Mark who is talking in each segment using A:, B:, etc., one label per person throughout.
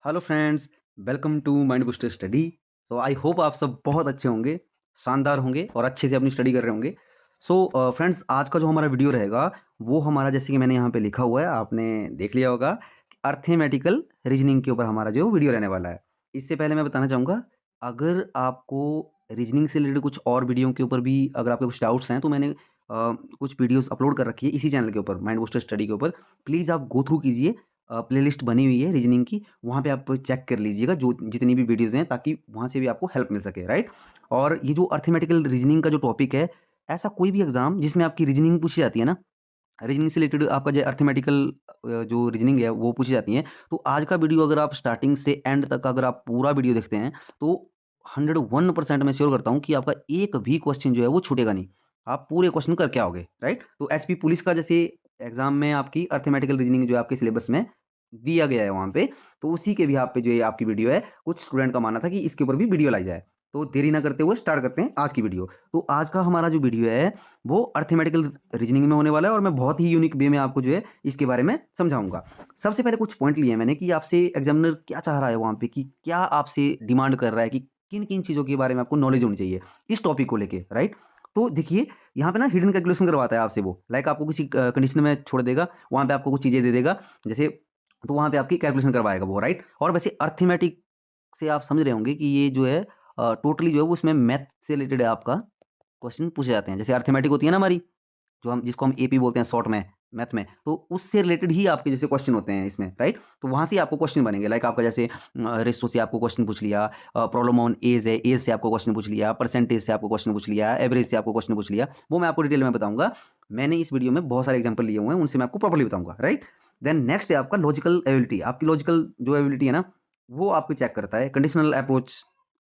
A: Hello friends, welcome to mind booster study. So I hope आप सब बहुत अच्छे होंगे, शानदार होंगे और अच्छे से अपनी स्टडी कर रहे होंगे। सो फ्रेंड्स, आज का जो हमारा वीडियो रहेगा वो हमारा, जैसे कि मैंने यहाँ पे लिखा हुआ है, आपने देख लिया होगा, अर्थमेटिकल रीजनिंग के ऊपर हमारा जो वीडियो रहने वाला है। इससे पहले मैं बताना चाहूँगा, अगर आपको रीजनिंग से रिलेटेड कुछ और वीडियो के ऊपर भी अगर आपके कुछ डाउट्स हैं तो मैंने कुछ वीडियोस अपलोड कर रखी है इसी चैनल के ऊपर, माइंड बूस्टर स्टडी के ऊपर। प्लीज़ आप गो थ्रू कीजिए, प्लेलिस्ट बनी हुई है रीजनिंग की, वहाँ पे आप चेक कर लीजिएगा जो जितनी भी वीडियोज़ हैं, ताकि वहाँ से भी आपको हेल्प मिल सके, राइट? और ये जो अर्थमेटिकल रीजनिंग का जो टॉपिक है, ऐसा कोई भी एग्ज़ाम जिसमें आपकी रीजनिंग पूछी जाती है ना, रीजनिंग से रिलेटेड आपका जो अर्थमेटिकल जो रीजनिंग है वो पूछी जाती है। तो आज का वीडियो अगर आप स्टार्टिंग से एंड तक अगर आप पूरा वीडियो देखते हैं तो 101% मैं श्योर करता हूँ कि आपका एक भी क्वेश्चन जो है वो छूटेगा नहीं। आप पूरे क्वेश्चन करके आओगे, राइट? तो एचपी पुलिस का जैसे एग्जाम में आपकी अर्थमेटिकल रीजनिंग जो है आपके सिलेबस में दिया गया है वहाँ पे, तो उसी के भी आप पे जो ये आपकी वीडियो है, कुछ स्टूडेंट का मानना था कि इसके ऊपर भी वीडियो लाई जाए। तो देरी ना करते हुए स्टार्ट करते हैं आज की वीडियो। तो आज का हमारा जो वीडियो है वो अर्थमेटिकल रीजनिंग में होने वाला है और मैं बहुत ही यूनिक वे में आपको जो है इसके बारे में समझाऊंगा। सबसे पहले कुछ पॉइंट लिए हैं मैंने कि आपसे एग्जामिनर क्या चाह रहा है वहाँ पे, कि क्या आपसे डिमांड कर रहा है, कि किन किन चीज़ों के बारे में आपको नॉलेज होनी चाहिए इस टॉपिक को लेके, राइट? तो देखिए, यहाँ पे ना हिडन कैलकुलेशन करवाता है आपसे वो, लाइक आपको किसी कंडीशन में छोड़ देगा, वहाँ पे आपको कुछ चीज़ें दे देगा जैसे, तो वहाँ पे आपकी कैलकुलेशन करवाएगा वो, राइट? और वैसे अर्थमेटिक से आप समझ रहे होंगे कि ये जो है टोटली जो है वो उसमें मैथ से रिलेटेड है, आपका क्वेश्चन पूछे जाते हैं। जैसे अर्थमेटिक होती है ना हमारी, जो हम जिसको हम एपी बोलते हैं शॉर्ट में, मैथ में, तो उससे रिलेटेड ही आपके जैसे क्वेश्चन होते हैं इसमें, राइट? तो वहाँ से आपको क्वेश्चन बनेंगे, लाइक आपका जैसे रेशो से आपको क्वेश्चन पूछ लिया, प्रॉब्लम ऑन एज है, एज से आपको क्वेश्चन पूछ लिया, परसेंटेज से आपको क्वेश्चन पूछ लिया, एवरेज से आपको क्वेश्चन पूछ लिया। वो मैं आपको डिटेल में बताऊंगा। मैंने इस वीडियो में बहुत सारे एग्जाम्पल लिए हुए हैं, उनसे मैं आपको प्रॉपर्ली बताऊंगा, राइट? देन नेक्स्ट है आपका लॉजिकल एबिलिटी। आपकी लॉजिकल जो एबिलिटी है ना, वो आपको चेक करता है। Conditional approach,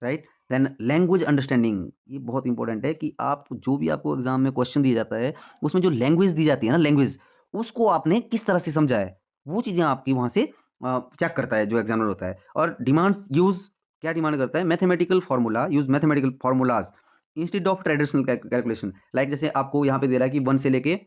A: right? Then language understanding, ये बहुत इंपॉर्टेंट है कि आप जो भी आपको एग्जाम में क्वेश्चन दिया जाता है, उसमें जो लैंग्वेज दी जाती है ना, लैंग्वेज, उसको आपने किस तरह से समझा है, वो चीज़ें आपकी वहाँ से चेक करता है जो एग्जामिनर होता है। और डिमांड्स यूज़, क्या डिमांड करता है? Mathematical formula, use mathematical formulas instead of traditional calculation. Like जैसे आपको यहाँ पे दे रहा है कि 1 से लेके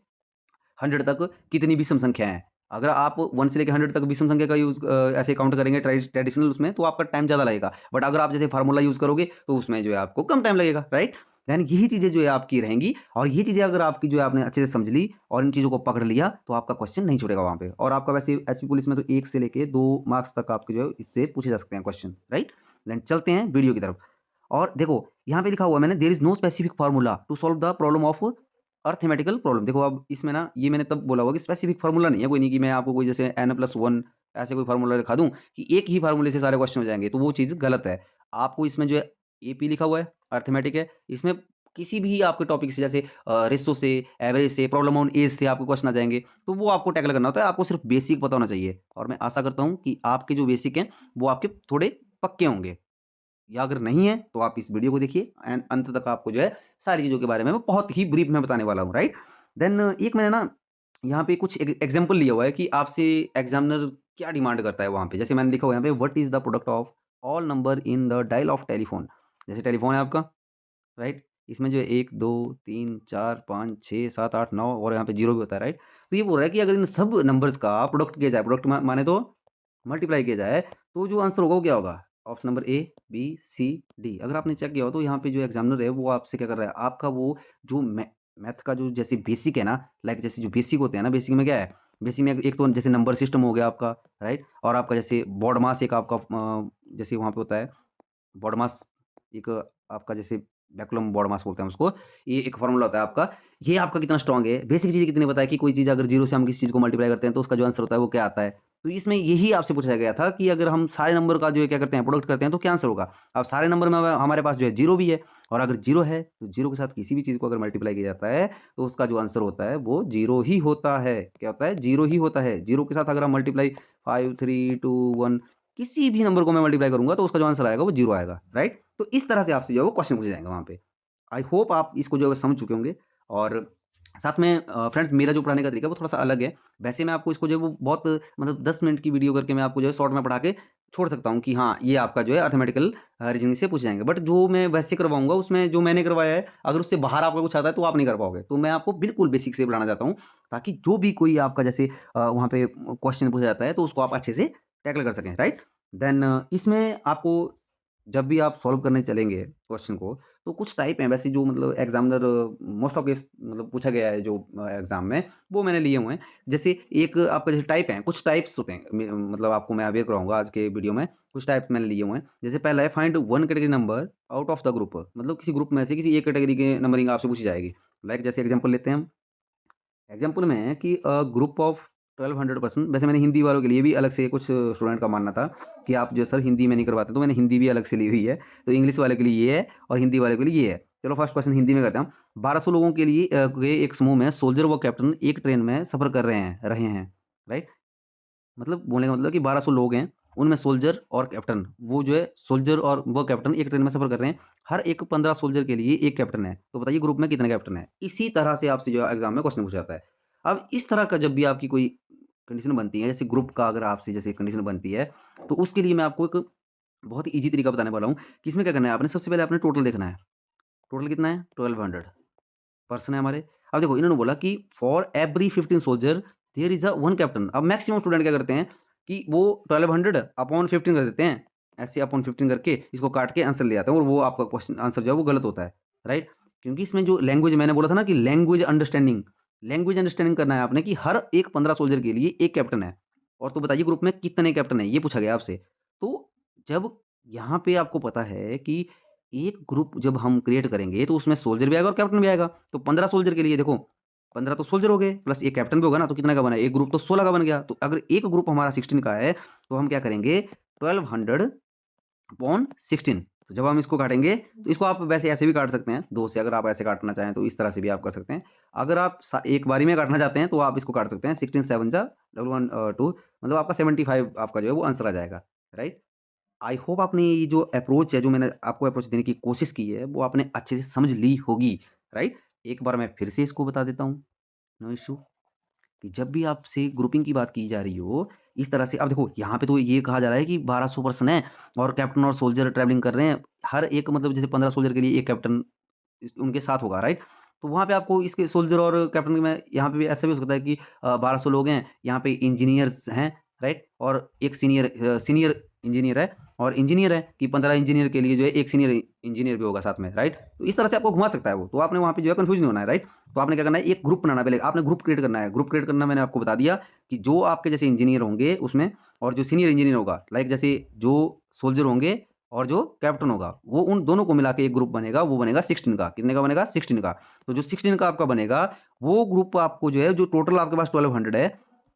A: 100 तक कितनी विषम संख्या है। अगर आप 1 से लेके 100 तक विषम संख्या का यूज़ ऐसे काउंट करेंगे ट्रेडिशनल उसमें, तो आपका टाइम ज़्यादा लगेगा। बट अगर आप जैसे फार्मूला यूज़ करोगे तो उसमें जो है आपको कम टाइम लगेगा, राइट? यानी यही चीज़ें जो है आपकी रहेंगी, और ये चीज़ें अगर आपकी जो है आपने अच्छे से समझ ली और इन चीज़ों को पकड़ लिया, तो आपका क्वेश्चन नहीं छूटेगा वहाँ पे। और आपका वैसे एचपी पुलिस में तो 1 से लेके 2 मार्क्स तक आपके जो है इससे पूछे जा सकते हैं क्वेश्चन, राइट? देन चलते हैं वीडियो की तरफ। और देखो, यहाँ पे लिखा हुआ है मैंने, there is no specific formula to solve the problem of arithmetical problem. देखो, अब इसमें ना, ये मैंने तब बोला होगा कि स्पेसिफिक फार्मूला नहीं है, कोई नहीं कि मैं आपको कोई जैसे n+1 ऐसे कोई फार्मूला दिखा दूं कि एक ही फार्मूले से सारे क्वेश्चन हो जाएंगे, तो वो चीज़ गलत है। आपको इसमें जो है एपी लिखा हुआ है, अर्थमेटिक है, इसमें किसी भी आपके टॉपिक से, जैसे रेशो से, एवरेज से, प्रॉब्लम ऑन एज से आपको क्वेश्चन आ जाएंगे, तो वो आपको टैकल करना होता है। आपको सिर्फ बेसिक पता होना चाहिए, और मैं आशा करता हूँ कि आपके जो बेसिक हैं वो आपके थोड़े पक्के होंगे, या अगर नहीं है तो आप इस वीडियो को देखिए एंड अंत तक, आपको जो है सारी चीज़ों के बारे में मैं बहुत ही ब्रीफ में बताने वाला हूँ, राइट? देन एक मैंने ना यहाँ पे कुछ एग्जांपल लिया हुआ है कि आपसे एग्जामिनर क्या डिमांड करता है वहाँ पे। जैसे मैंने लिखा हुआ है यहाँ पे, what is the product of all number in the dial of telephone. जैसे टेलीफोन है आपका, राइट? इसमें जो है 1 2 3 4 5 6 7 8 9 और यहाँ पे जीरो भी होता है, राइट? तो ये बोल रहा है कि अगर इन सब नंबर्स का प्रोडक्ट किया जाए, प्रोडक्ट माने तो मल्टीप्लाई किया जाए, तो जो आंसर होगा वो क्या होगा? Option number A, B, C, D. अगर आपने चेक किया हो तो यहाँ पे जो एग्जामिनर है वो आपसे क्या कर रहा है, आपका वो जो मैथ का जो जैसे बेसिक है ना, लाइक जैसे जो बेसिक होते हैं ना, बेसिक में क्या है, बेसिक में एक तो जैसे नंबर सिस्टम हो गया आपका, राइट? और आपका जैसे बॉड मास एक आपका जैसे वहाँ पे होता है बॉड मास, एक आपका जैसे बैकुलम बॉड मास बोलते हैं उसको, ये एक फॉर्मूला होता है आपका। ये आपका कितना स्ट्रांग है, बेसिक चीज़ें कितनी बताया कि कोई चीज़ अगर जीरो से हम किसी चीज़ को मल्टीप्लाई करते हैं तो उसका जो आंसर होता है वो क्या आता है। तो इसमें यही आपसे पूछा गया था कि अगर हम सारे नंबर का जो है क्या करते हैं, प्रोडक्ट करते हैं, तो क्या आंसर होगा। अब सारे नंबर में हमारे पास जो है जीरो भी है, और अगर जीरो है तो जीरो के साथ किसी भी चीज़ को अगर मल्टीप्लाई किया जाता है तो उसका जो आंसर होता है वो जीरो ही होता है। क्या होता है? जीरो ही होता है। जीरो के साथ अगर हम मल्टीप्लाई 5 3 2 1 किसी भी नंबर को मैं मल्टीप्लाई करूंगा तो उसका जो आंसर आएगा वो जीरो आएगा, राइट? तो इस तरह से आपसे जो है वो क्वेश्चन पूछे जाएंगे वहाँ पे। आई होप आप इसको जो है समझ चुके होंगे। और साथ में फ्रेंड्स, मेरा जो पढ़ाने का तरीका है वो थोड़ा-सा अलग है। वैसे मैं आपको इसको जो है वो बहुत मतलब 10 मिनट की वीडियो करके मैं आपको जो है शॉर्ट में पढ़ा के छोड़ सकता हूँ कि हाँ, ये आपका जो है अर्थमेटिकल रीजनिंग से पूछ जाएँगे। बट जो मैं वैसे करवाऊँगा उसमें जो मैंने करवाया है, अगर उससे बाहर आपको कुछ आता है तो आप नहीं कर पाओगे। तो मैं आपको बिल्कुल बेसिक से पढ़ाना चाहता हूँ, ताकि जो भी कोई आपका जैसे वहाँ पे क्वेश्चन पूछा जाता है तो उसको आप अच्छे से टैकल कर सकें, राइट? देन इसमें आपको जब भी आप सॉल्व करने चलेंगे क्वेश्चन को, तो कुछ टाइप हैं वैसे जो मतलब एग्ज़ामिनर मोस्ट ऑफ केस मतलब पूछा गया है जो एग्ज़ाम में, वो मैंने लिए हुए हैं। जैसे एक आपका जैसे टाइप हैं, कुछ टाइप्स होते हैं मतलब आपको मैं अवेयर कराऊँगा आज के वीडियो में, कुछ टाइप्स मैंने लिए हुए हैं। जैसे पहला है find one category number out of the group, मतलब किसी ग्रुप में से किसी एक कैटेगरी के नंबरिंग आपसे पूछी जाएगी। लाइक जैसे एग्ज़ाम्पल लेते हैं हम, एग्जाम्पल में है कि ग्रुप ऑफ 1200 पर्सन, वैसे मैंने हिंदी वालों के लिए भी अलग से कुछ स्टूडेंट का मानना था कि आप जो सर हिंदी में नहीं करवाते, तो मैंने हिंदी भी अलग से ली हुई है। तो इंग्लिश वाले के लिए ये है और हिंदी वाले के लिए ये है। चलो फर्स्ट क्वेश्चन हिंदी में करते हैं हम। 1200 लोगों के लिए के एक समूह में सोल्जर व कैप्टन एक ट्रेन में सफर कर रहे हैं, राइट। मतलब बोलने का मतलब कि 1200 लोग हैं, उनमें सोल्जर और कैप्टन, वो जो है सोल्जर और वो कैप्टन एक ट्रेन में सफ़र कर रहे हैं। हर एक 15 सोल्जर के लिए 1 कैप्टन है। तो बताइए ग्रुप में कितने कैप्टन हैं? इसी तरह से आपसे जो है एग्ज़ाम में क्वेश्चन पूछा जाता है। अब इस तरह का जब भी आपकी कोई कंडीशन बनती है, जैसे ग्रुप का अगर आपसे जैसे कंडीशन बनती है, तो उसके लिए मैं आपको एक बहुत ही ईज़ी तरीका बताने वाला हूँ कि इसमें क्या करना है आपने, सबसे पहले आपने टोटल देखना है। टोटल कितना है? 1200 पर्सन है हमारे। अब देखो इन्होंने बोला कि for every 15 soldier there is a 1 captain. अब मैक्सिमम स्टूडेंट क्या करते हैं कि वो 1200 अपॉन 15 कर देते हैं। ऐसे अपॉन 15 करके इसको काट के आंसर ले आते हैं और वो आपका क्वेश्चन आंसर जो है वो गलत होता है, राइट? क्योंकि इसमें जो लैंग्वेज मैंने बोला था ना कि लैंग्वेज अंडरस्टैंडिंग करना है आपने कि हर एक 15 सोल्जर के लिए 1 कैप्टन है। और तो बताइए ग्रुप में कितने कैप्टन हैं? ये पूछा गया आपसे। तो जब यहाँ पे आपको पता है कि एक ग्रुप जब हम क्रिएट करेंगे तो उसमें सोल्जर भी आएगा और कैप्टन भी आएगा। तो 15 सोल्जर के लिए देखो 15 तो सोल्जर हो गए प्लस 1 कैप्टन भी होगा ना, तो कितना का बना? एक ग्रुप तो 16 का बन गया। तो अगर एक ग्रुप हमारा 16 का है तो हम क्या करेंगे 1200 अपॉन 16। तो जब हम इसको काटेंगे तो इसको आप वैसे ऐसे भी काट सकते हैं 2 से, अगर आप ऐसे काटना चाहें तो इस तरह से भी आप कर सकते हैं। अगर आप एक बारी में काटना चाहते हैं तो आप इसको काट सकते हैं 16 7 जा 112, मतलब आपका 75 आपका जो है वो आंसर आ जाएगा, राइट। आई होप आपने ये जो अप्रोच है, जो मैंने आपको अप्रोच देने की कोशिश की है, वो आपने अच्छे से समझ ली होगी, राइट? एक बार मैं फिर से इसको बता देता हूँ, नो इश्यू, कि जब भी आपसे ग्रुपिंग की बात की जा रही हो, इस तरह से अब देखो यहाँ पे तो ये कहा जा रहा है कि 1200 पर्सन हैं और कैप्टन और सोल्जर ट्रैवलिंग कर रहे हैं। हर एक मतलब जैसे 15 सोल्जर के लिए 1 कैप्टन उनके साथ होगा, राइट? तो वहाँ पे आपको इसके सोल्जर और कैप्टन में यहाँ पे भी ऐसा भी हो सकता है कि 1200 लोग हैं, यहाँ पे इंजीनियर्स हैं, राइट? और एक सीनियर इंजीनियर है और इंजीनियर है कि 15 इंजीनियर के लिए जो है एक सीनियर इंजीनियर भी होगा साथ में, राइट? तो इस तरह से आपको घुमा सकता है वो। तो आपने वहाँ पे जो है कन्फ्यूज़ नहीं होना है, राइट? तो आपने क्या करना है, एक ग्रुप बनाना है। पहले आपने ग्रुप क्रिएट करना है। ग्रुप क्रिएट करना मैंने आपको बता दिया कि जो आपके जैसे इंजीनियर होंगे उसमें और जो सीनियर इंजीनियर होगा, लाइक जैसे जो सोल्जर होंगे और जो कैप्टन होगा, वो उन दोनों को मिला के एक ग्रुप बनेगा, वो बनेगा 16 का। कितने का बनेगा? 16 का। तो जो 16 का आपका बनेगा, वो ग्रुप आपको जो है, जो टोटल आपके पास 1200 है,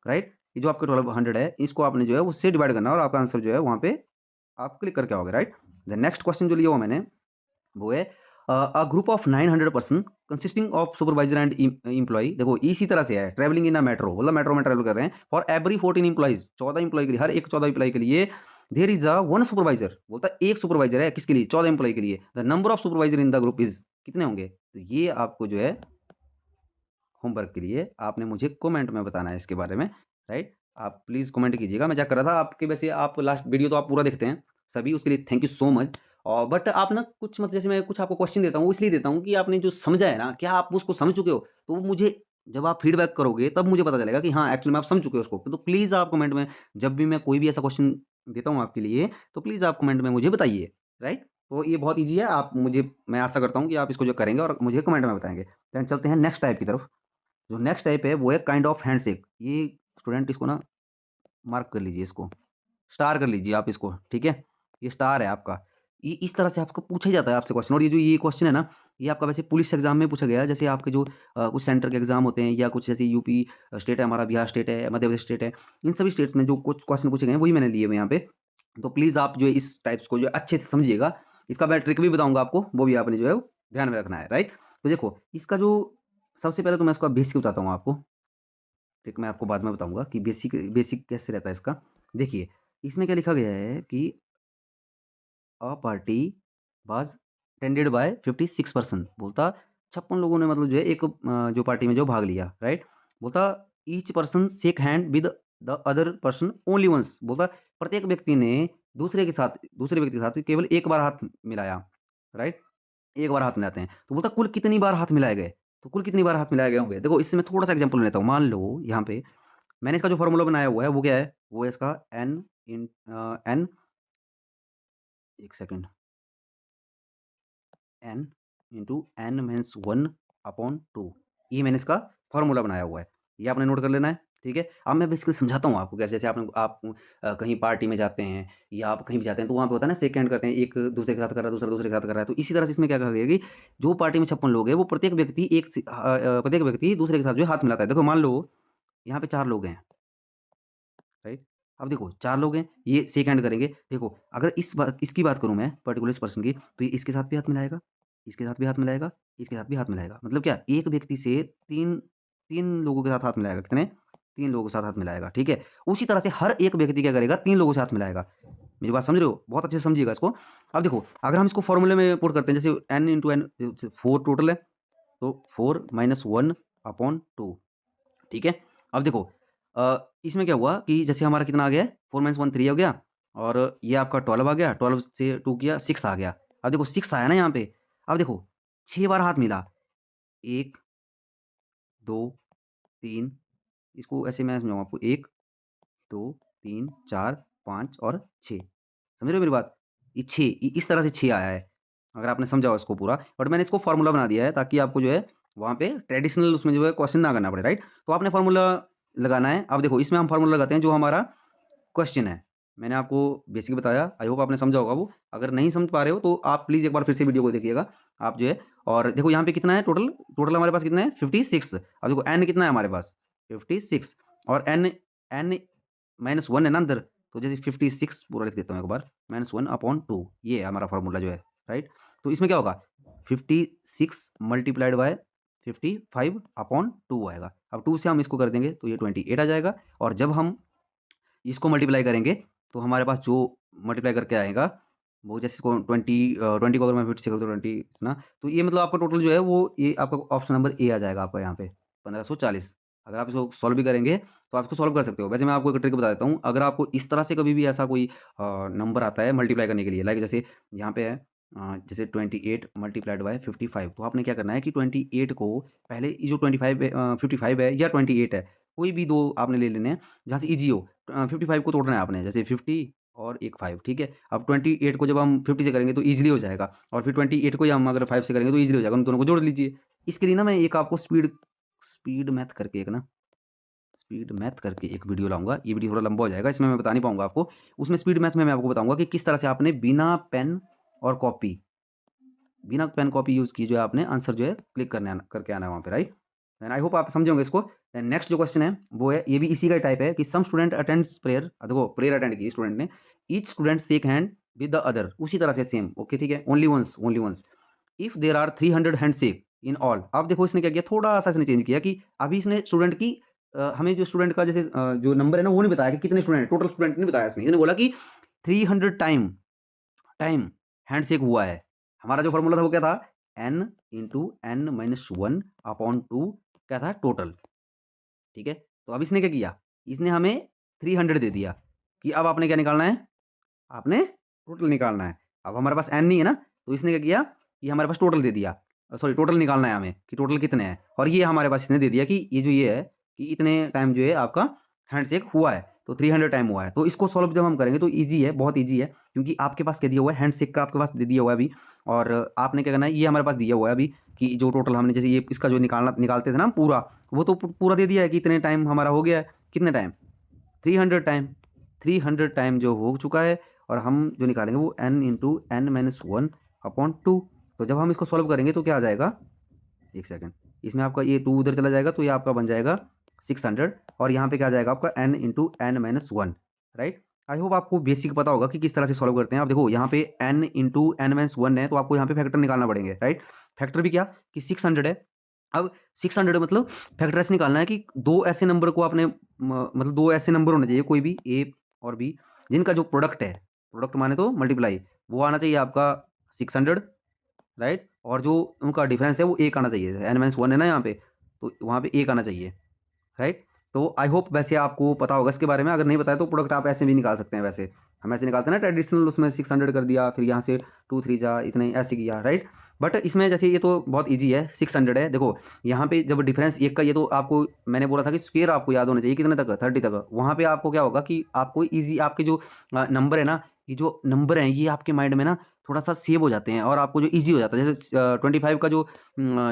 A: राइट? ये जो आपके 1200 है, इसको आपने जो है उससे डिवाइड करना है और आपका आंसर जो है वहाँ पे आप क्लिक करके आओगे, राइट? द नेक्स्ट क्वेश्चन जो लिया हुआ मैंने, वो है a group of 900 person consisting of supervisor and employee. देखो इसी तरह से है, ट्रैवलिंग इन अ मेट्रो, मतलब मेट्रो में ट्रैवल कर रहे हैं। फॉर एवरी 14 एम्प्लॉइज, 14 एम्प्लॉय के लिए, हर एक 14 एम्प्लॉय के लिए there is a one supervisor. बोलता है एक सुपरवाइजर है, किसके लिए? 14 एम्प्लॉय के लिए। The number of supervisor in the group is, कितने होंगे? तो ये आपको जो है होमवर्क के लिए आपने मुझे कमेंट में बताना है इसके बारे में, राइट? आप प्लीज़ कमेंट कीजिएगा। मैं चेक कर रहा था आपके, वैसे आप लास्ट वीडियो तो आप पूरा देखते हैं सभी, उसके लिए थैंक यू सो मच। और बट आप ना कुछ मतलब जैसे मैं कुछ आपको क्वेश्चन देता हूँ, वो इसलिए देता हूँ कि आपने जो समझा है ना, क्या आप उसको समझ चुके हो? तो वो मुझे जब आप फीडबैक करोगे तब मुझे पता चलेगा कि हाँ, एक्चुअली में आप समझ चुके हो उसको। तो प्लीज़ आप कमेंट में, जब भी मैं कोई भी ऐसा क्वेश्चन देता हूँ आपके लिए, तो प्लीज़ आप कमेंट में मुझे बताइए, राइट? तो ये बहुत ईज़ी है, आप मुझे, मैं आशा करता हूँ कि आप इसको जो करेंगे और मुझे कमेंट में बताएँगे। देन चलते हैं नेक्स्ट टाइप की तरफ। जो नेक्स्ट टाइप है वो है काइंड ऑफ हैंडशेक। ये स्टूडेंट इसको ना मार्क कर लीजिए, इसको स्टार कर लीजिए आप इसको, ठीक है? ये स्टार है आपका। ये इस तरह से आपको पूछा ही जाता है आपसे क्वेश्चन। और ये जो ये क्वेश्चन है ना, ये आपका वैसे पुलिस एग्जाम में पूछा गया है। जैसे आपके जो कुछ सेंटर के एग्जाम होते हैं, या कुछ जैसे यूपी स्टेट है हमारा, बिहार स्टेट है, मध्य प्रदेश स्टेट है, इन सभी स्टेट्स में जो कुछ क्वेश्चन पूछे गए हैं वही मैंने लिए हुए हैं यहाँ पे। तो प्लीज़ आप जो है इस टाइप्स को जो है अच्छे से समझिएगा। इसका मैं ट्रिक भी बताऊँगा आपको, वो भी आपने जो है वो ध्यान में रखना है, राइट? तो देखो इसका जो, सबसे पहले तो मैं इसका बेसिक बताता हूँ आपको। ट्रिक मैं आपको बाद में बताऊँगा कि बेसिक बेसिक कैसे रहता है इसका। देखिए, इसमें क्या लिखा गया है कि a party was attended by 56 person. बोलता 56 लोगों ने मतलब जो है एक जो पार्टी में जो भाग लिया, राइट? बोलता each person shake hand with the other person only once. बोलता प्रत्येक व्यक्ति ने दूसरे व्यक्ति के साथ केवल एक बार हाथ मिलाया, राइट? एक बार हाथ मिलाते हैं। तो बोलता कुल कितनी बार हाथ मिलाए गए? तो कुल कितनी बार हाथ मिलाए गए होंगे? देखो इससे मैं थोड़ा-सा एग्ज़ाम्पल लेता हूँ। मान लो यहाँ पे मैंने इसका जो फ़ॉर्मूला बनाया हुआ है वो क्या है? वो है इसका एन एक second, n into n minus 1/2, ये मैंने इसका फॉर्मूला बनाया हुआ है, ये आपने नोट कर लेना है। ठीक है, अब मैं बेसिकली समझाता हूँ आपको कैसे। जैसे आप कहीं पार्टी में जाते हैं या आप कहीं भी जाते हैं तो वहाँ पे होता है ना, शेक हैंड करते हैं, एक दूसरे के साथ कर रहा है, दूसरा दूसरे के साथ कर रहा है। तो इसी तरह से इसमें क्या कहा गया कि जो पार्टी में 56 लोग हैं वो प्रत्येक व्यक्ति दूसरे के साथ जो है हाथ मिलाता है। देखो मान लो यहाँ पे 4 लोग हैं, राइट। अब देखो 4 लोग हैं, ये शेक हैंड करेंगे। देखो अगर इसकी बात करूँ मैं पर्टिकुलर इस पर्सन की, तो ये इसके साथ भी हाथ मिलाएगा, इसके साथ भी हाथ मिलाएगा, इसके साथ भी हाथ मिलाएगा। मतलब क्या, एक व्यक्ति से 3 लोगों के साथ हाथ मिलाएगा। कितने? 3 लोगों के साथ हाथ मिलाएगा। ठीक है, उसी तरह से हर एक व्यक्ति क्या करेगा, 3 लोगों के साथ मिलाएगा। मेरी बात समझ रहे हो? बहुत अच्छे से समझिएगा इसको। अब देखो अगर हम इसको फॉर्मूले में पुट करते हैं, जैसे n इंटू एन 4 टोटल है, तो 4 माइनस 1/2। ठीक है, अब देखो इसमें क्या हुआ कि जैसे हमारा कितना आ गया है, 4 माइनस 1 3 हो गया, और ये आपका 12 आ गया, 12 से 2 किया 6 आ गया। अब देखो 6 आया ना यहाँ पे। अब देखो 6 बार हाथ मिला, 1 2 3, इसको ऐसे मैं समझाऊँ आपको, 1 2 3 4 5 और 6। समझ रहे हो मेरी बात? ये 6 इस तरह से 6 आया है, अगर आपने समझा हो इसको पूरा। बट मैंने इसको फार्मूला बना दिया है ताकि आपको जो है वहाँ पे ट्रेडिशनल उसमें जो है क्वेश्चन ना करना पड़े, राइट। तो आपने फार्मूला लगाना है। अब देखो इसमें हम फार्मूला लगाते हैं जो हमारा क्वेश्चन है। मैंने आपको बेसिक बताया, आई होप आपने समझा होगा वो। अगर नहीं समझ पा रहे हो तो आप प्लीज़ एक बार फिर से वीडियो को देखिएगा आप जो है। और देखो यहाँ पे कितना है टोटल, टोटल हमारे पास कितना है 56। अब देखो n कितना है हमारे पास 56, और n माइनस 1 है ना अंदर, तो जैसे 56 पूरा लिख देता हूँ एक बार, -1/2, ये है हमारा फार्मूला जो है, राइट। तो इसमें क्या होगा, 56 मल्टीप्लाइड बाय 55/2 आएगा। अब 2 से हम इसको कर देंगे तो ये 28 आ जाएगा, और जब हम इसको मल्टीप्लाई करेंगे तो हमारे पास जो मल्टीप्लाई करके आएगा वो, जैसे इसको 20 को अगर मैं 50 से कर दूँ 20 ना, तो ये मतलब आपका टोटल जो है वो, ये आपका ऑप्शन नंबर ए आ जाएगा आपका यहाँ पे 1540। अगर आप इसको सॉल्व भी करेंगे तो आप इसको सॉल्व कर सकते हो। वैसे मैं आपको एक ट्रिक बता देता हूँ, अगर आपको इस तरह से कभी भी ऐसा कोई नंबर आता है मल्टीप्लाई करने के लिए, लाइक जैसे यहाँ पे है जैसे 28 मल्टीप्लाइड बाय 55, तो आपने क्या करना है कि 28 को पहले, ये जो 55 है या 28 है, कोई भी दो आपने ले लेने हैं जहाँ से ईजी हो। 55 को तोड़ना है आपने, जैसे 50 और एक 5, ठीक है। अब 28 को जब हम 50 से करेंगे तो ईजिली हो जाएगा, और फिर 28 को हम अगर 5 से करेंगे तो ईजिली हो जाएगा। उन दोनों को जोड़ लीजिए। इसके लिए ना मैं एक आपको स्पीड मैथ करके एक वीडियो लाऊंगा। ये वीडियो थोड़ा लंबा हो जाएगा, इसमें मैं बता नहीं पाऊंगा आपको। उसमें स्पीड मैथ में मैं आपको बताऊंगा कि किस तरह से आपने बिना पेन कॉपी यूज़ की जो है आपने आंसर जो है क्लिक करके आना है वहाँ पे, राइट। एंड आई होप आप समझे होंगे इसको। नेक्स्ट जो क्वेश्चन है वो है, ये भी इसी का टाइप है कि सम स्टूडेंट अटेंड्स प्रेयर। देखो प्रेयर अटेंड की स्टूडेंट ने, each student shake hand with the other, उसी तरह से सेम, ओके ठीक है, only once if there are 300 hand shake in all. अब देखो इसने क्या किया, थोड़ा सा इसने चेंज किया कि अभी इसने स्टूडेंट की हमें जो स्टूडेंट का जैसे जो नंबर है ना वो नहीं बताया कि कितने स्टूडेंट, टोटल स्टूडेंट नहीं बताया इसने बोला कि 300 टाइम हैंडशेक हुआ है। हमारा जो फॉर्मूला था वो क्या था, n इंटू n माइनस 1/2 क्या था, टोटल। ठीक है, तो अब इसने क्या किया, इसने हमें 300 दे दिया कि अब आपने क्या निकालना है, आपने टोटल निकालना है। अब हमारे पास n नहीं है ना, तो इसने क्या किया, ये हमारे पास टोटल दे दिया, सॉरी टोटल निकालना है हमें कि टोटल कितने हैं। और ये हमारे पास इसने दे दिया कि ये जो ये है कि इतने टाइम जो है आपका हैंडशेक हुआ है, तो 300 टाइम हुआ है। तो इसको सॉल्व जब हम करेंगे तो ईजी है, बहुत ईजी है, क्योंकि आपके पास क्या दिया हुआ है, हैंडशेक का आपके पास दे दिया हुआ है अभी। और आपने क्या करना है, ये हमारे पास दिया हुआ है अभी कि जो टोटल हमने, जैसे ये इसका जो निकालते थे ना पूरा, वो तो पूरा दे दिया है कि इतने टाइम हमारा हो गया है, कितने टाइम, 300 टाइम जो हो चुका है। और हम जो निकालेंगे वो n इंटू n माइनस 1/2। तो जब हम इसको सॉल्व करेंगे तो क्या आ जाएगा, एक सेकेंड, इसमें आपका ये 2 उधर चला जाएगा तो ये आपका बन जाएगा 600, और यहाँ पे क्या आ जाएगा आपका n into n minus 1, right. I hope आपको बेसिक पता होगा कि किस तरह से सॉल्व करते हैं। आप देखो यहाँ पे n इंटू n माइनस 1 है, तो आपको यहाँ पे फैक्टर निकालना पड़ेंगे, राइट। फैक्टर भी क्या कि 600 है। अब 600 मतलब फैक्टर ऐसे निकालना है कि दो ऐसे नंबर को आपने मतलब दो ऐसे नंबर होने चाहिए कोई भी, ए और बी, जिनका जो प्रोडक्ट है, प्रोडक्ट माने तो मल्टीप्लाई, वो आना चाहिए आपका 600, राइट। और जो उनका डिफरेंस है वो एक आना चाहिए, n माइनस 1 है ना यहाँ पे, तो वहाँ पे एक आना चाहिए, राइट। तो आई होप वैसे आपको पता होगा इसके बारे में। अगर नहीं बताया तो प्रोडक्ट आप ऐसे भी निकाल सकते हैं। वैसे हम ऐसे निकालते हैं ना ट्रेडिशनल, उसमें 600 कर दिया, फिर यहाँ से 2 3 जा इतने ऐसे किया, राइट। बट इसमें जैसे ये तो बहुत इजी है, 600 है। देखो यहाँ पे जब डिफरेंस एक का, ये तो आपको मैंने बोला था कि स्क्वायर आपको याद होना चाहिए कितने तक, 30 तक। वहाँ पे आपको क्या होगा कि आपको ईजी आपके जो नंबर है ना, ये जो नंबर हैं ये आपके माइंड में ना थोड़ा-सा सेव हो जाते हैं और आपको जो ईज़ी हो जाता है। जैसे 25 का जो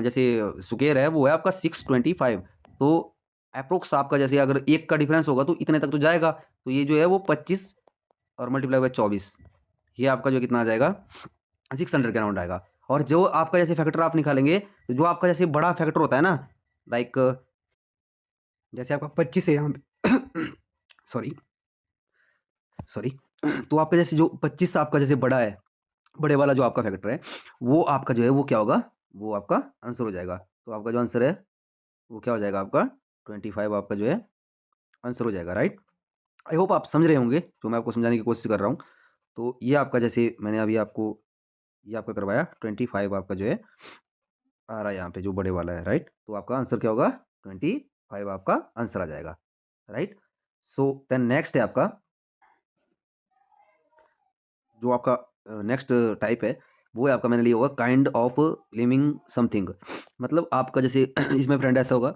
A: जैसे स्क्वायर है वो है आपका 625, तो एप्रोक्स आपका जैसे अगर 1 का डिफरेंस होगा तो इतने तक तो जाएगा। तो ये जो है वो 25 और मल्टीप्लाई बाय 24, ये आपका जो कितना आ जाएगा 600 के अराउंड आएगा। और जो आपका जैसे फैक्टर आप निकालेंगे, तो जो आपका जैसे बड़ा फैक्टर होता है ना, लाइक जैसे आपका 25 है यहाँ पे सॉरी, सॉरी तो आपका जैसे जो 25 आपका जैसे बड़ा है, बड़े वाला जो आपका फैक्टर है, वो आपका जो है वो क्या होगा, वो आपका आंसर हो जाएगा। तो आपका जो आंसर है वो क्या हो जाएगा आपका 25 आपका जो है आंसर हो जाएगा, राइट। आई होप आप समझ रहे होंगे जो मैं आपको समझाने की कोशिश कर रहा हूँ। तो ये आपका जैसे मैंने अभी आपको ये आपका करवाया 25 आपका जो है आ रहा है यहाँ पे जो बड़े वाला है, राइट। तो आपका आंसर क्या होगा 25 आपका आंसर आ जाएगा, राइट। सो देन नेक्स्ट है आपका जो आपका नेक्स्ट टाइप है, वो है आपका मैंने लिया होगा काइंड ऑफ लिविंग समथिंग। मतलब आपका जैसे इसमें फ्रेंड ऐसा होगा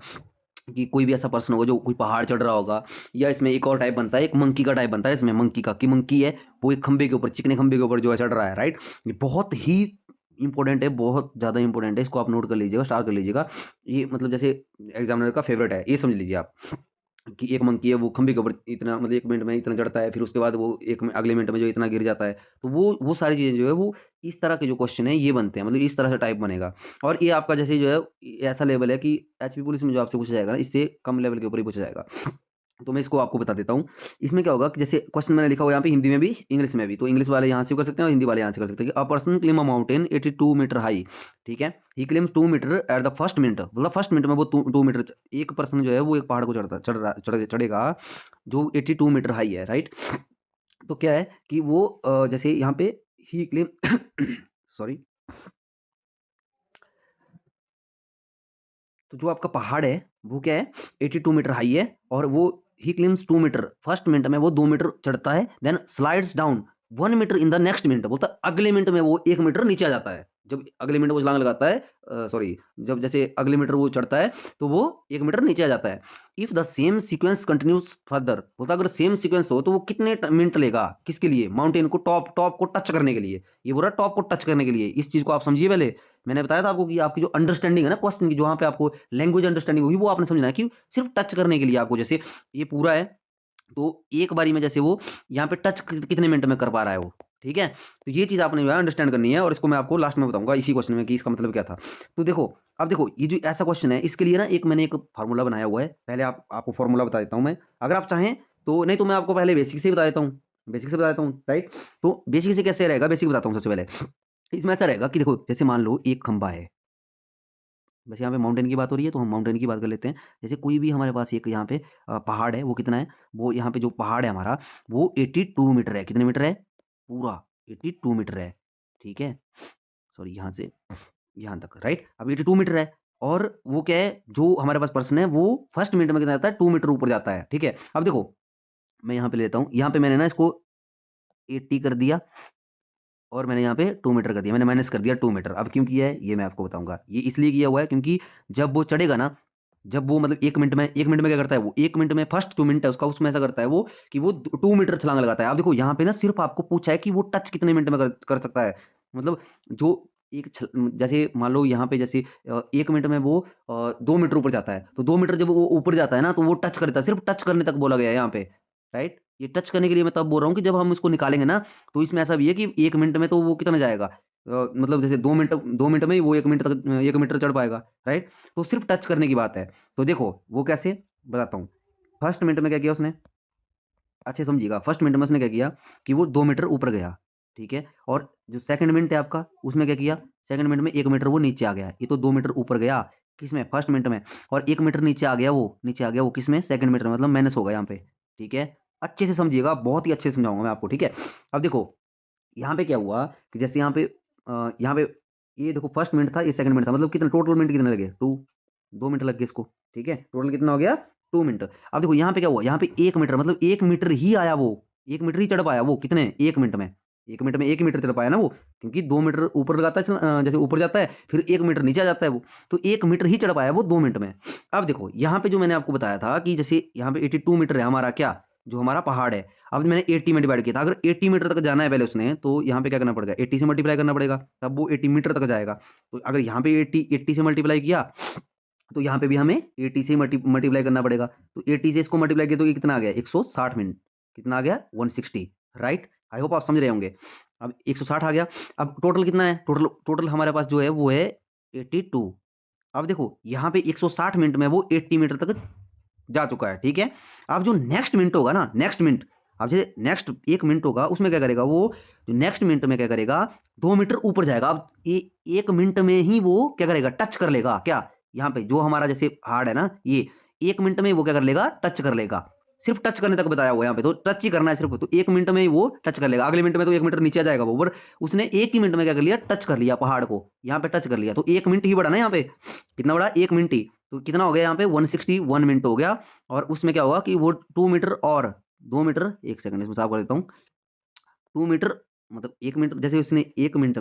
A: कि कोई भी ऐसा पर्सन होगा जो कोई पहाड़ चढ़ रहा होगा, या इसमें एक और टाइप बनता है, एक मंकी का टाइप बनता है इसमें, मंकी का, कि मंकी है वो एक खंबे के ऊपर, चिकने खंबे के ऊपर जो है चढ़ रहा है, राइट। ये बहुत ही इंपॉर्टेंट है, बहुत ज़्यादा इंपॉर्टेंट है, इसको आप नोट कर लीजिएगा, स्टार कर लीजिएगा। ये मतलब जैसे एग्जामिनर का फेवरेट है, ये समझ लीजिए आप कि एक मंकी है वो खंभे के ऊपर इतना मतलब 1 मिनट में इतना चढ़ता है, फिर उसके बाद वो अगले मिनट में जो इतना गिर जाता है। तो वो सारी चीज़ें जो है वो इस तरह के जो क्वेश्चन है ये बनते हैं, मतलब इस तरह से टाइप बनेगा। और ये आपका जैसे जो है ऐसा लेवल है कि एचपी पुलिस में जो आपसे पूछा जाएगा ना, इससे कम लेवल के ऊपर ही पूछा जाएगा। तो मैं इसको आपको बता देता हूँ। इसमें क्या होगा कि जैसे क्वेश्चन मैंने लिखा हुआ है यहाँ पे हिंदी में भी, इंग्लिश में भी। तो इंग्लिश वाले यहाँ से कर सकते हैं और हिंदी वाले यहाँ से कर सकते हैं कि a person climb a mountain 82 metre high, ठीक है। He climbs 2 metre at the first minute, मतलब फर्स्ट मिनट में वो 2 मीटर, एक पर्सन जो है वो एक पहाड़ को चढ़ेगा जो 82 मीटर हाई है, राइट। तो क्या है कि वो जैसे यहाँ पे ही क्लेम सॉरी, तो जो आपका पहाड़ है वो क्या है 82 मीटर हाई है, और वो he climbs 2 metre, first minute में वो 2 मीटर चढ़ता है, then slides down 1 metre in the next minute, बोलता है अगले मिनट में वो 1 मीटर नीचे आ जाता है। जब अगले मिनट वो छलांग लगाता है, सॉरी, जब जैसे अगले मीटर वो चढ़ता है तो वो 1 मीटर नीचे आ जाता है। If the same sequence continues further, बोलता है अगर सेम सीक्वेंस हो तो वो कितने मिनट लेगा, किसके लिए, माउंटेन को, टॉप टॉप को टच करने के लिए। ये बोल रहा है टॉप को टच करने के लिए। इस चीज को आप समझिए पहले। मैंने बताया था आपको कि आपकी जो अंडरस्टैंडिंग है ना क्वेश्चन की, जो वहाँ पे आपको लैंग्वेज अंडरस्टैंडिंग होगी, वो आपने समझना है कि सिर्फ टच करने के लिए आपको, जैसे ये पूरा है तो एक बारी में जैसे वो यहाँ पे टच कितने मिनट में कर पा रहा है वो, ठीक है। तो ये चीज़ आपने जो है अंडरस्टैंड करनी है, और इसको मैं आपको लास्ट में बताऊंगा इसी क्वेश्चन में कि इसका मतलब क्या था। तो देखो, अब देखो ये जो ऐसा क्वेश्चन है इसके लिए ना एक मैंने एक फार्मूला बनाया हुआ है। पहले आपको फार्मूला बता देता हूँ मैं, अगर आप चाहें तो, नहीं तो मैं आपको पहले बेसिक से बता देता हूँ, बेसिक से बता देता हूँ, राइट। तो बेसिक से कैसे रहेगा, बेसिक बताता हूँ सबसे पहले। इसमें ऐसा रहेगा कि देखो जैसे मान लो एक खंबा है, वैसे यहाँ पे माउंटेन की बात हो रही है तो हम माउंटेन की बात कर लेते हैं। जैसे कोई भी हमारे पास एक यहाँ पे पहाड़ है, वो कितना है, वो यहाँ पे जो पहाड़ है हमारा वो 82 मीटर है। कितने मीटर है, पूरा 82 मीटर है, ठीक है। सॉरी, यहाँ से यहाँ तक, राइट। अब 82 मीटर है, और वो क्या है, जो हमारे पास पर्सन है वो फर्स्ट मिनट में कितना जाता है, 2 मीटर ऊपर जाता है, ठीक है। अब देखो मैं यहाँ पे लेता हूँ, यहाँ पे मैंने ना इसको 80 कर दिया, और मैंने यहाँ पे 2 मीटर कर दिया, मैंने माइनस कर दिया 2 मीटर। अब क्यों किया है ये मैं आपको बताऊंगा। ये इसलिए किया हुआ है क्योंकि जब वो चढ़ेगा ना, जब वो मतलब 1 मिनट में क्या करता है वो, 1 मिनट में फर्स्ट 2 मिनट है उसका, उसमें ऐसा करता है वो कि वो 2 मीटर छलांग लगाता है। अब देखो यहाँ पे ना सिर्फ आपको पूछा है कि वो टच कितने मिनट में कर सकता है। मतलब जो जैसे मान लो यहाँ पे जैसे 1 मिनट में वो 2 मीटर ऊपर जाता है, तो 2 मीटर जब वो ऊपर जाता है ना तो वो टच करता है, सिर्फ टच करने तक बोला गया है यहाँ पे, राइट। ये टच करने के लिए मैं तब बोल रहा हूँ कि जब हम इसको निकालेंगे ना, तो इसमें ऐसा भी है कि 1 मिनट में तो वो कितना जाएगा, मतलब जैसे 2 मिनट में ही वो 1 मिनट तक 1 मीटर चढ़ पाएगा, राइट। तो सिर्फ टच करने की बात है। तो देखो वो कैसे बताता हूँ। फर्स्ट मिनट में क्या किया उसने, अच्छे समझिएगा, फर्स्ट मिनट में उसने क्या किया कि वो 2 मीटर ऊपर गया, ठीक है। और जो सेकंड मिनट है आपका, उसमें क्या किया, सेकंड मिनट में 1 मीटर वो नीचे आ गया। ये तो 2 मीटर ऊपर गया किसमें, फर्स्ट मिनट में, और 1 मीटर नीचे आ गया, वो नीचे आ गया वो किसमें, सेकंड मिनट में, मतलब माइनस होगा यहाँ पे, ठीक है। अच्छे से समझिएगा, बहुत ही अच्छे से समझाऊंगा मैं आपको, ठीक है। अब देखो यहाँ पे क्या हुआ कि जैसे यहाँ पे ये देखो फर्स्ट मिनट था, ये सेकंड मिनट था, मतलब कितना टोटल मिनट कितने लगे, 2 मिनट लग गए इसको, ठीक है। टोटल कितना हो गया, 2 मिनट। अब देखो यहाँ पे क्या हुआ, यहाँ पे 1 मीटर, मतलब 1 मीटर ही आया वो, 1 मीटर ही चढ़ पाया वो, कितने, 1 मिनट में, 1 मिनट में 1 मीटर चढ़ पाया ना वो, क्योंकि 2 मीटर ऊपर लगाता है जैसे ऊपर जाता है, फिर 1 मीटर नीचे आ जाता है वो, तो 1 मीटर ही चढ़ पाया वो 2 मिनट में। अब देखो यहाँ पे जो मैंने आपको बताया था कि जैसे यहाँ पे 82 मीटर है हमारा क्या, जो हमारा पहाड़ है। अब मैंने 80 में डिवाइड किया था, अगर 80 मीटर तक जाना है पहले उसने, तो यहाँ पे क्या करना पड़ेगा, 80 से मल्टीप्लाई करना पड़ेगा, तब वो 80 मीटर तक जाएगा। तो अगर यहाँ पे 80 से मल्टीप्लाई किया, तो यहाँ पे भी हमें 80 से मल्टीप्लाई करना पड़ेगा। तो 80 से इसको मल्टीप्लाई किया तो ये कितना आ गया, 160 मिनट। कितना आ गया, 160, राइट। आई होप आप समझ रहे होंगे। अब 160 आ गया। अब टोटल कितना है, टोटल हमारे पास जो है वो है 82। अब देखो यहाँ पे 160 मिनट में वो 80 मीटर तक जा चुका है, ठीक है। अब जो नेक्स्ट मिनट होगा ना, नेक्स्ट मिनट, अब जैसे नेक्स्ट 1 मिनट होगा, उसमें क्या करेगा वो, जो नेक्स्ट मिनट में क्या करेगा, 2 मीटर ऊपर जाएगा। अब 1 मिनट में ही वो क्या करेगा, टच कर लेगा क्या, यहाँ पे जो हमारा जैसे हार्ड है ना, ये 1 मिनट में वो क्या कर लेगा, टच कर लेगा। सिर्फ टच करने तक बताया हुआ है यहाँ पे, तो टच ही करना है सिर्फ, तो 1 मिनट में ही वो टच कर लेगा। अगले मिनट में तो 1 मीटर नीचे आ जाएगा वो, पर उसने 1 ही मिनट में क्या कर लिया, टच कर लिया पहाड़ को, यहाँ पे टच कर लिया। तो 1 मिनट ही बड़ा ना यहाँ पे, कितना बड़ा, 1 मिनट ही। तो कितना हो गया यहाँ पे, 161 मिनट हो गया। और उसमें क्या होगा कि वो 2 मीटर और 2 मीटर, 1 सेकंड इसमें साफ कर देता हूँ, 2 मीटर मतलब 1 मिनट, जैसे उसने 1 मिनट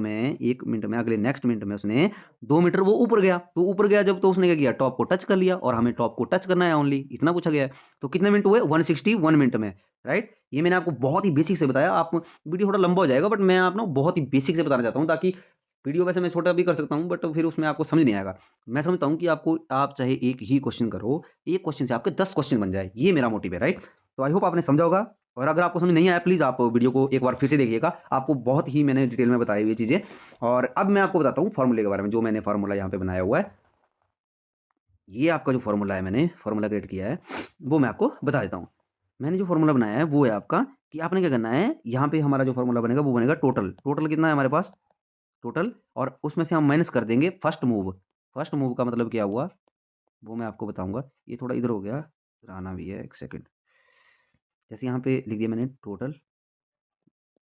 A: में अगले नेक्स्ट मिनट में उसने 2 मीटर वो ऊपर गया, तो ऊपर गया जब, तो उसने क्या किया, टॉप को टच कर लिया, और हमें टॉप को टच करना है ओनली, इतना पूछा गया है। तो कितने मिनट हुए, 161 मिनट में, राइट। ये मैंने आपको बहुत ही बेसिक से बताया, आप वीडियो थोड़ा लंबा हो जाएगा, बट मैं आप ना बहुत ही बेसिक से बताना चाहता हूँ, ताकि वीडियो वैसे मैं छोटा भी कर सकता हूँ, बट फिर उसमें आपको समझ नहीं आएगा। मैं समझता हूँ कि आपको, आप चाहे एक ही क्वेश्चन करो, एक क्वेश्चन से आपके 10 क्वेश्चन बन जाए, ये मेरा मोटिव है, राइट। तो आई होप आपने समझा होगा। और अगर आपको समझ नहीं आया, प्लीज़ आप वीडियो को एक बार फिर से देखिएगा, आपको बहुत ही मैंने डिटेल में बताई हुई चीज़ें। और अब मैं आपको बताता हूँ फॉर्मूले के बारे में, जो मैंने फार्मूला यहाँ पे बनाया हुआ है। ये आपका जो फार्मूला है, मैंने फार्मूला क्रिएट किया है, वो मैं आपको बता देता हूँ। मैंने जो फार्मूला बनाया है वो है आपका, कि आपने क्या करना है, यहाँ पे हमारा जो फार्मूला बनेगा वो बनेगा टोटल। टोटल कितना है हमारे पास, टोटल, और उसमें से हम माइनस कर देंगे फर्स्ट मूव। फर्स्ट मूव का मतलब क्या हुआ, वो मैं आपको बताऊंगा। ये थोड़ा इधर हो गया, इधर आना भी है, एक सेकंड। जैसे यहाँ पे लिख दिया मैंने टोटल,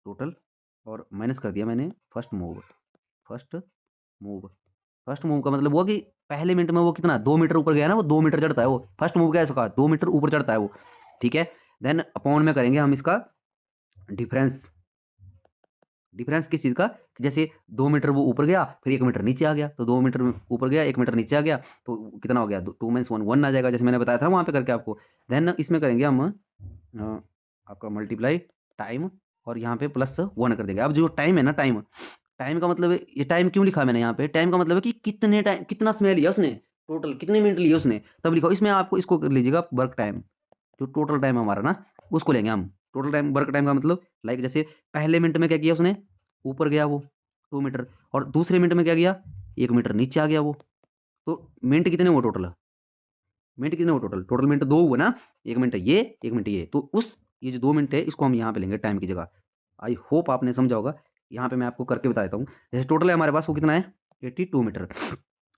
A: टोटल, और माइनस कर दिया मैंने first move. First move, first move का मतलब हुआ कि पहले मिनट में वो कितना, 2 मीटर ऊपर गया ना, वो 2 मीटर चढ़ता है, वो फर्स्ट मूव क्या है, 2 मीटर ऊपर चढ़ता है वो, ठीक है। देन अपॉन में करेंगे हम इसका डिफरेंस। डिफरेंस किस चीज़ का, कि जैसे 2 मीटर वो ऊपर गया, फिर 1 मीटर नीचे आ गया, तो 2 मीटर ऊपर गया, 1 मीटर नीचे आ गया, तो कितना हो गया, 2 माइनस 1 1 आ जाएगा, जैसे मैंने बताया था वहाँ पे करके आपको। देन इसमें करेंगे हम आपका मल्टीप्लाई टाइम, और यहाँ पे प्लस 1 कर देंगे। अब जो टाइम है ना, टाइम, टाइम का मतलब है, ये टाइम क्यों लिखा मैंने यहाँ पे, टाइम का मतलब है कि कितने टाइम, कितना समय लिया उसने, टोटल कितने मिनट लिए उसने, तब लिखो। इसमें आपको इसको कर लीजिएगा वर्क टाइम, जो टोटल टाइम हमारा ना, उसको लेंगे हम। टोटल टाइम, वर्क टाइम का मतलब, लाइक जैसे पहले मिनट में क्या किया उसने, ऊपर गया वो 2 मीटर, और दूसरे मिनट में क्या किया, 1 मीटर नीचे आ गया वो। तो मिनट कितने हुए टोटल, मिनट कितने हुए टोटल, टोटल मिनट 2 हुए ना, 1 मिनट ये, 1 मिनट ये, तो उस, ये जो 2 मिनट है इसको हम यहाँ पे लेंगे टाइम की जगह। आई होप आपने समझा होगा। यहाँ पे मैं आपको करके बता देता हूँ। जैसे टोटल है हमारे पास, वो कितना है, 82 मीटर।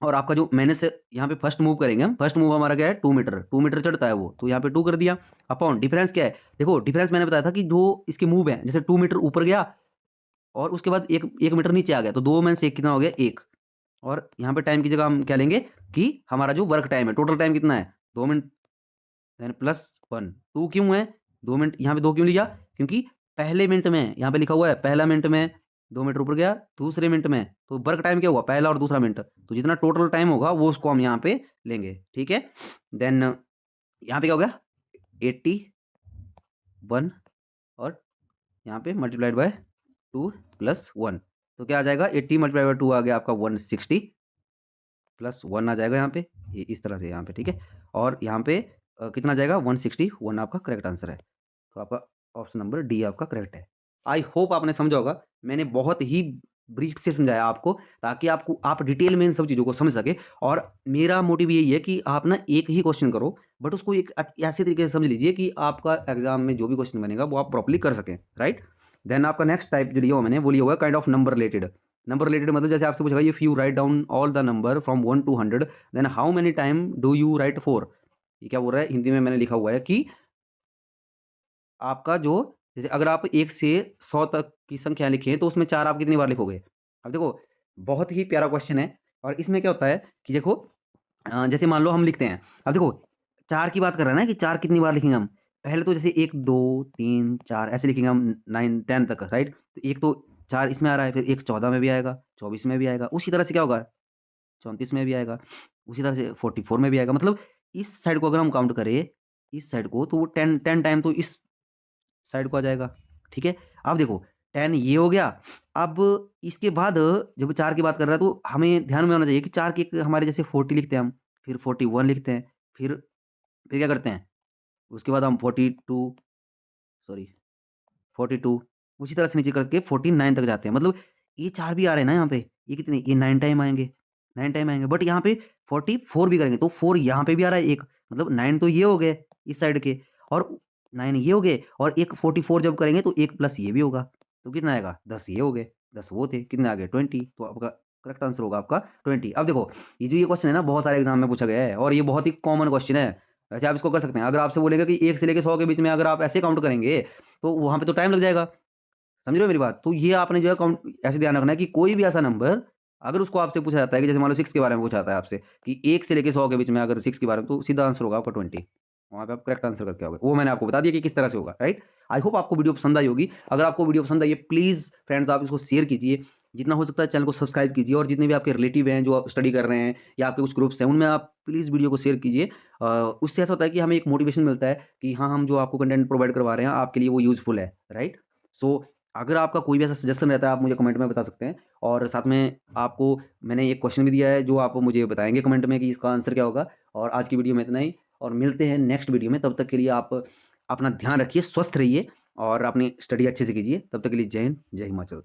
A: और आपका जो मैंने से यहाँ पे फर्स्ट मूव करेंगे हम, फर्स्ट मूव हमारा क्या है, 2 मीटर, 2 मीटर चढ़ता है वो, तो यहाँ पे 2 कर दिया। अपॉन डिफरेंस क्या है, देखो डिफरेंस मैंने बताया था कि जो इसके मूव है, जैसे 2 मीटर ऊपर गया और उसके बाद 1 मीटर नीचे आ गया, तो 2 में से 1 कितना हो गया, 1। और यहाँ पे टाइम की जगह हम क्या लेंगे, कि हमारा जो वर्क टाइम है, टोटल टाइम कितना है, 2 मिनट, देन प्लस 1, 2 क्यों है, 2 मिनट, यहाँ पे 2 क्यों लिया, क्योंकि पहले मिनट में यहाँ पे लिखा हुआ है, पहला मिनट में 2 मीटर ऊपर गया, दूसरे मिनट में, तो वर्क टाइम क्या हुआ, पहला और दूसरा मिनट, तो जितना टोटल टाइम होगा वो उसको हम यहाँ पे लेंगे, ठीक है। देन यहाँ पे क्या हो गया, 81, और यहाँ पे मल्टीप्लाइड बाय 2 प्लस 1, तो क्या आ जाएगा, 80 मल्टीप्लाइड बाय 2 आ गया आपका 160, प्लस 1 आ जाएगा यहाँ पे, ये इस तरह से यहाँ पे, ठीक है। और यहाँ पे कितना आ जाएगा, 161 आपका करेक्ट आंसर है। तो आपका ऑप्शन नंबर डी आपका करेक्ट है। आई होप आपने समझा होगा। मैंने बहुत ही ब्रीफ से समझाया आपको, ताकि आपको, आप डिटेल में इन सब चीज़ों को समझ सके। और मेरा मोटिव यही है कि आप ना एक ही क्वेश्चन करो, बट उसको एक ऐसे तरीके से समझ लीजिए कि आपका एग्जाम में जो भी क्वेश्चन बनेगा वो आप प्रॉपर्ली कर सकें, राइट। देन आपका नेक्स्ट टाइप जो लिया हुआ मैंने, वो लिया हुआ है kind of number related. Number related मतलब जैसे आपसे पूछा, if you write down all the number from 1 to 100, then how many time do you write 4। ये क्या बोल रहा है, हिंदी में मैंने लिखा हुआ है कि आपका जो, जैसे अगर आप 1 से 100 तक की संख्या लिखें, तो उसमें 4 आप कितनी बार लिखोगे। अब देखो, बहुत ही प्यारा क्वेश्चन है। और इसमें क्या होता है कि देखो, जैसे मान लो हम लिखते हैं, अब देखो 4 की बात कर रहे हैं ना, कि 4 कितनी बार लिखेंगे हम। पहले तो जैसे 1 2 3 4 ऐसे लिखेंगे हम 9 10 तक, राइट। तो एक तो 4 इसमें आ रहा है, फिर एक 14 में भी आएगा, 24 में भी आएगा, उसी तरह से क्या होगा, 34 में भी आएगा, उसी तरह से 44 में भी आएगा। मतलब इस साइड को अगर हम काउंट करें, इस साइड को, तो वो 10 10 टाइम तो इस साइड को आ जाएगा। ठीक है, अब देखो 10 ये हो गया। अब इसके बाद जब 4 की बात कर रहा है तो हमें ध्यान में होना चाहिए कि 4 के एक हमारे जैसे 40 लिखते हैं हम, फिर 41 लिखते हैं, फिर क्या करते हैं, उसके बाद हम 42 सॉरी 42 उसी तरह से नीचे करके 49 तक जाते हैं। मतलब ये 4 भी आ रहे हैं ना यहाँ पे, ये कितने, ये 9 टाइम आएँगे, 9 टाइम आएँगे, बट यहाँ पे 44 भी करेंगे तो 4 यहाँ पे भी आ रहा है एक, मतलब 9 तो ये हो गए इस साइड के, और 9 ये हो गए, और एक 44 जब करेंगे तो एक प्लस ये भी होगा, तो कितना आएगा, 10 ये हो गए, 10 वो थे, कितने आ गए 20, तो आपका करेक्ट आंसर होगा आपका 20। अब देखो ये जो ये क्वेश्चन है ना बहुत सारे एग्जाम में पूछा गया है और ये बहुत ही कॉमन क्वेश्चन है। वैसे आप इसको कर सकते हैं, अगर आपसे बोलेगा कि 1 से लेके 100 के बीच में अगर आप ऐसे काउंट करेंगे तो वहाँ पे तो टाइम लग जाएगा। समझ रहे हो मेरी बात? तो ये आपने जो है काउंट ऐसे ध्यान रखना है कि कोई भी ऐसा नंबर अगर उसको आपसे पूछा जाता है कि जैसे मान लो 6 के बारे में पूछा जाता है आपसे कि 1 से लेके 100 के बीच में अगर 6 के बारे में, तो सीधा आंसर होगा आपका 20। वहाँ पे आप करेक्ट आंसर करके आओगे। वो मैंने आपको बता दिया कि किस तरह से होगा, राइट? आई होप आपको वीडियो पसंद आई होगी। अगर आपको वीडियो पसंद आई है प्लीज़ फ्रेंड्स आप इसको शेयर कीजिए। जितना हो सकता है चैनल को सब्सक्राइब कीजिए, और जितने भी आपके रिलेटिव हैं जो स्टडी कर रहे हैं या आपके कुछ ग्रुप्स हैं उनमें आप प्लीज़ वीडियो को शेयर कीजिए। उससे ऐसा होता है कि हमें एक मोटिवेशन मिलता है कि हाँ, हम जो आपको कंटेंट प्रोवाइड करवा रहे हैं आपके लिए वो यूज़फुल है, राइट? सो अगर आपका कोई भी ऐसा सजेशन रहता है आप मुझे कमेंट में बता सकते हैं, और साथ में आपको मैंने एक क्वेश्चन भी दिया है जो आप मुझे बताएँगे कमेंट में कि इसका आंसर क्या होगा। और आज की वीडियो में इतना ही, और मिलते हैं नेक्स्ट वीडियो में। तब तक के लिए आप अपना ध्यान रखिए, स्वस्थ रहिए और अपनी स्टडी अच्छे से कीजिए। तब तक के लिए जय हिंद, जय हिमाचल।